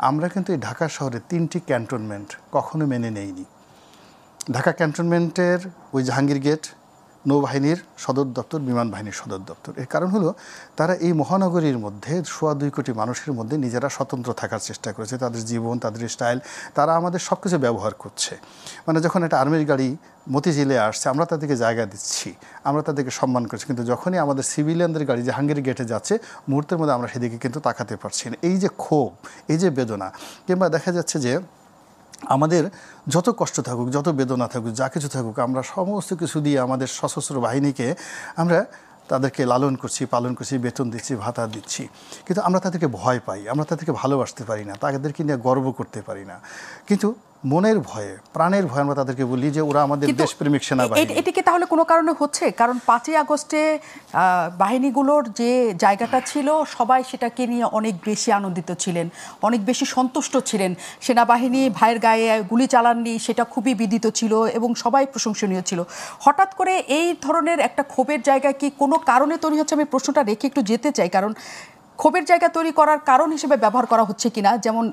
আমরা কিন্তু এই ঢাকা শহরে 3টি ক্যান্টনমেন্ট কখনো মেনে নেইনি। ঢাকা ক্যান্টনমেন্টের ওই জাহাঙ্গীর গেট নৌবাহিনীর সদর দপ্তর, বিমান বাহিনীর সদর দপ্তর। এর কারণ হলো তারা এই মহানগরীর মধ্যে 2.25 কোটি মানুষের মধ্যে নিজেরা স্বতন্ত্র থাকার চেষ্টা করেছে। তাদের জীবন, তাদের স্টাইল, তারা আমাদের সব কিছু ব্যবহার করছে। মানে যখন একটা আর্মির গাড়ি মতিঝিলে আসছে, আমরা তাদেরকে জায়গা দিচ্ছি, আমরা তাদেরকে সম্মান করছি, কিন্তু যখনই আমাদের সিভিলিয়ানদের গাড়ি জাহাঙ্গীর গেটে যাচ্ছে, মুহূর্তের মধ্যে আমরা সেদিকে কিন্তু তাকাতে পারছি না। এই যে ক্ষোভ, এই যে বেদনা, কিংবা দেখা যাচ্ছে যে আমাদের যত কষ্ট থাকুক, যত বেদনা থাকুক, যা কিছু থাকুক, আমরা সমস্ত কিছু দিয়ে আমাদের সশস্ত্র বাহিনীকে আমরা তাদেরকে লালন করছি, পালন করছি, বেতন দিচ্ছি, ভাতা দিচ্ছি, কিন্তু আমরা তাদেরকে ভয় পাই, আমরা তাদেরকে ভালোবাসতে পারি না, তাদেরকে নিয়ে গর্ব করতে পারি না। কিন্তু মনের ভয়ে, প্রাণের ভয়ে আমরা তাদেরকে বলি যে ওরা আমাদের দেশপ্রেমিক সেনাবাহিনী। এটিকে তাহলে কোনো কারণে হচ্ছে, কারণ 5ই আগস্টে বাহিনীগুলোর যে জায়গাটা ছিল, সবাই সেটাকে নিয়ে অনেক বেশি আনন্দিত ছিলেন, অনেক বেশি সন্তুষ্ট ছিলেন। সেনাবাহিনী ভাইয়ের গায়ে গুলি চালাননি, সেটা খুবই বিদিত ছিল এবং সবাই প্রশংসনীয় ছিল। হঠাৎ করে এই ধরনের একটা ক্ষোভের জায়গা কি কোনো কারণে তৈরি হচ্ছে? আমি প্রশ্নটা রেখে একটু যেতে চাই, কারণ ক্ষোভের জায়গা তৈরি করার কারণ হিসেবে ব্যবহার করা হচ্ছে কিনা, যেমন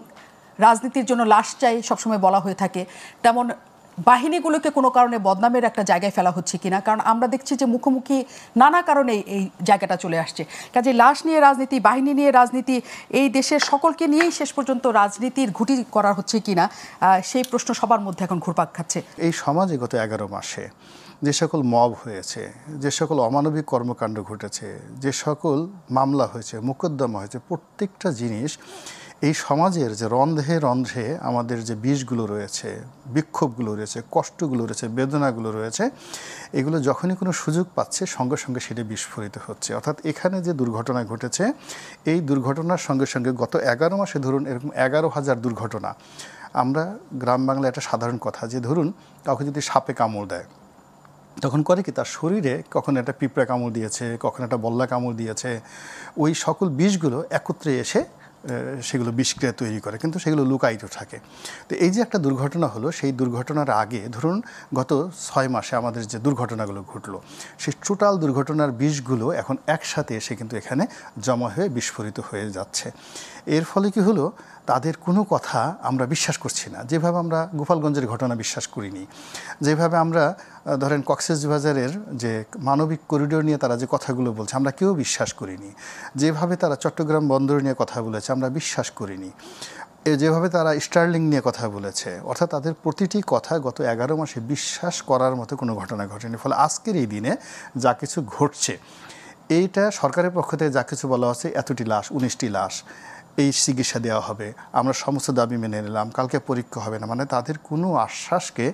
রাজনীতির জন্য লাশ চাই সবসময় বলা হয়ে থাকে, তেমন বাহিনীগুলোকে কোনো কারণে বদনামের একটা জায়গায় ফেলা হচ্ছে কিনা। কারণ আমরা দেখছি যে মুখোমুখি নানা কারণে এই জায়গাটা চলে আসছে। কাজে লাশ নিয়ে রাজনীতি, বাহিনী নিয়ে রাজনীতি, এই দেশের সকলকে নিয়েই শেষ পর্যন্ত রাজনীতির ঘুঁটি করা হচ্ছে কিনা, সেই প্রশ্ন সবার মধ্যে এখন ঘুরপাক খাচ্ছে। এই সমাজে গত 11 মাসে যে সকল মব হয়েছে, যে সকল অমানবিক কর্মকাণ্ড ঘটেছে, যে সকল মামলা হয়েছে, মোকদ্দমা হয়েছে, প্রত্যেকটা জিনিস এই সমাজের যে রন্ধ্রে রন্ধ্রে আমাদের যে বিষগুলো রয়েছে, বিক্ষোভগুলো রয়েছে, কষ্টগুলো রয়েছে, বেদনাগুলো রয়েছে, এগুলো যখনই কোনো সুযোগ পাচ্ছে সঙ্গে সঙ্গে সেটা বিস্ফোরিত হচ্ছে। অর্থাৎ এখানে যে দুর্ঘটনা ঘটেছে, এই দুর্ঘটনার সঙ্গে সঙ্গে গত 11 মাসে ধরুন এরকম 11,000 দুর্ঘটনা। আমরা গ্রাম বাংলায় একটা সাধারণ কথা যে ধরুন কাউকে যদি সাপে কামড় দেয়, তখন করে কি তার শরীরে কখন একটা পিঁপড়া কামড় দিয়েছে, কখন একটা বল্লা কামড় দিয়েছে, ওই সকল বিষগুলো একত্রে এসে সেগুলো বিষক্রিয়া তৈরি করে, কিন্তু সেগুলো লুকায়িত থাকে। তো এই যে একটা দুর্ঘটনা হলো, সেই দুর্ঘটনার আগে ধরুন গত 6 মাসে আমাদের যে দুর্ঘটনাগুলো ঘটলো, সেই টোটাল দুর্ঘটনার বিষগুলো এখন একসাথে এসে কিন্তু এখানে জমা হয়ে বিস্ফোরিত হয়ে যাচ্ছে। এর ফলে কি হলো, তাদের কোনো কথা আমরা বিশ্বাস করছি না। যেভাবে আমরা গোপালগঞ্জের ঘটনা বিশ্বাস করিনি, যেভাবে আমরা ধরেন কক্সবাজারের যে মানবিক করিডোর নিয়ে তারা যে কথাগুলো বলছে আমরা কেউ বিশ্বাস করিনি, যেভাবে তারা চট্টগ্রাম বন্দর নিয়ে কথা বলেছে আমরা বিশ্বাস করিনি, যেভাবে তারা স্টার্লিং নিয়ে কথা বলেছে, অর্থাৎ তাদের প্রতিটি কথা গত 11 মাসে বিশ্বাস করার মতো কোনো ঘটনা ঘটেনি। ফলে আজকের এই দিনে যা কিছু ঘটছে, এইটা সরকারের পক্ষ থেকে যা কিছু বলা হচ্ছে, এতটি লাশ, 19টি লাশ, এই চিকিৎসা দেওয়া হবে, আমরা সমস্ত দাবি মেনে নিলাম, কালকে পরীক্ষা হবে না, মানে তাদের কোনো আশ্বাসকে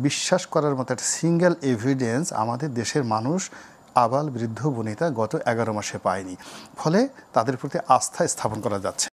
বিশ্বাস করার মতো একটা সিঙ্গেল এভিডেন্স আমাদের দেশের মানুষ, আবাল বৃদ্ধ বনিতা গত 11 মাসে পায়নি। ফলে তাদের প্রতি আস্থা স্থাপন করা যাচ্ছে।